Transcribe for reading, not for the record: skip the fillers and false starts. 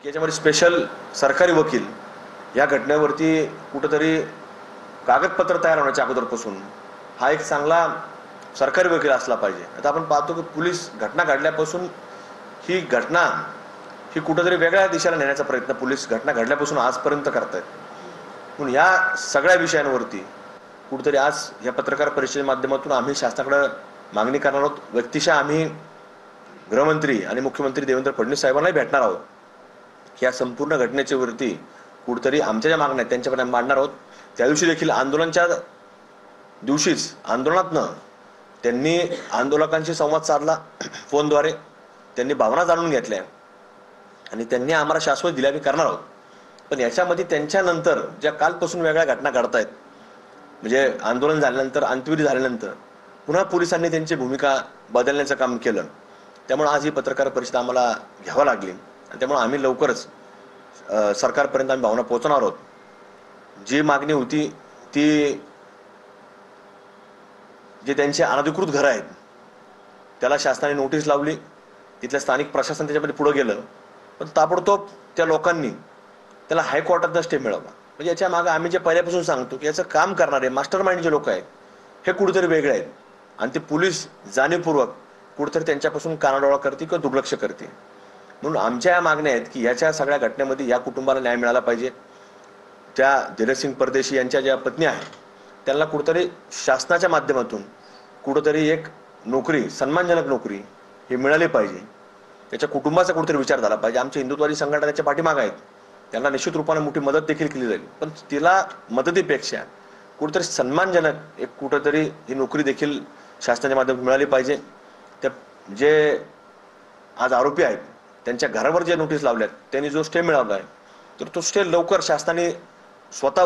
की याच्यामध्ये स्पेशल सरकारी वकील या घटनेवरती कुठेतरी कागदपत्र तयार होण्याच्या अगोदरपासून हा एक चांगला सरकारी वकील असला पाहिजे. आता आपण पाहतो की पोलीस घटना घडल्यापासून ही घटना ही कुठेतरी वेगळ्या दिशेला नेण्याचा प्रयत्न पोलीस घटना घडल्यापासून आजपर्यंत करतायत. म्हणून या सगळ्या विषयांवरती कुठेतरी आज या पत्रकार परिषदेच्या माध्यमातून आम्ही शासनाकडे मागणी करणार आहोत. व्यक्तिशः आम्ही गृहमंत्री आणि मुख्यमंत्री देवेंद्र फडणवीस साहेबांनाही भेटणार आहोत. या संपूर्ण घटनेच्या वरती कुठेतरी आमच्या ज्या मागण्या आहेत त्यांच्यापर्यंत मांडणार आहोत. त्या दिवशी देखील आंदोलनाच्या दिवशीच आंदोलनातनं त्यांनी आंदोलकांशी संवाद साधला फोनद्वारे. त्यांनी भावना जाणून घेतल्या आणि त्यांनी आम्हाला शाश्वत दिली आम्ही करणार आहोत. पण याच्यामध्ये त्यांच्यानंतर ज्या कालपासून वेगळ्या घटना घडतायत म्हणजे आंदोलन झाल्यानंतर अंत्यविधी झाल्यानंतर पुन्हा पोलिसांनी त्यांची भूमिका बदलण्याचं काम केलं. त्यामुळे आज ही पत्रकार परिषद आम्हाला घ्यावं लागली आणि त्यामुळे आम्ही लवकरच सरकारपर्यंत आम्ही भावना पोहोचणार आहोत. जी मागणी होती ती जे त्यांचे अनधिकृत घरं आहेत त्याला शासनाने नोटीस लावली. तिथल्या स्थानिक प्रशासन त्याच्यामध्ये पुढे गेलं पण ताबडतोब त्या लोकांनी त्याला हायकोर्टातनं स्टे मिळवला. म्हणजे याच्या मागे आम्ही जे पहिल्यापासून सांगतो की याचं काम करणारे मास्टर माइंड जे लोक आहेत हे कुठेतरी वेगळे आहेत आणि ते पोलीस जाणीवपूर्वक कुठेतरी त्यांच्यापासून कानाडोळा करते किंवा दुर्लक्ष करते. म्हणून आमच्या या मागण्या आहेत की याच्या सगळ्या घटनेमध्ये या कुटुंबाला न्याय मिळाला पाहिजे. त्या धीरजसिंग परदेशी यांच्या ज्या पत्नी आहेत त्यांना कुठेतरी शासनाच्या माध्यमातून कुठेतरी एक नोकरी सन्मानजनक नोकरी ही मिळाली पाहिजे. त्याच्या कुटुंबाचा कुठेतरी विचार झाला पाहिजे. आमच्या हिंदुत्ववादी संघटना त्याच्या पाठीमागे आहेत. त्यांना निश्चित रूपाने मोठी मदत देखील केली जाईल. पण तिला मदतीपेक्षा कुठेतरी सन्मानजनक एक कुठेतरी ही नोकरी देखील शासनाच्या माध्यमातून मिळाली पाहिजे. त्या जे आज आरोपी आहेत त्यांच्या घरावर जे नोटीस लावल्यात त्यांनी जो स्टे मिळवला आहे तर तो स्टे लवकर शासनाने स्वतः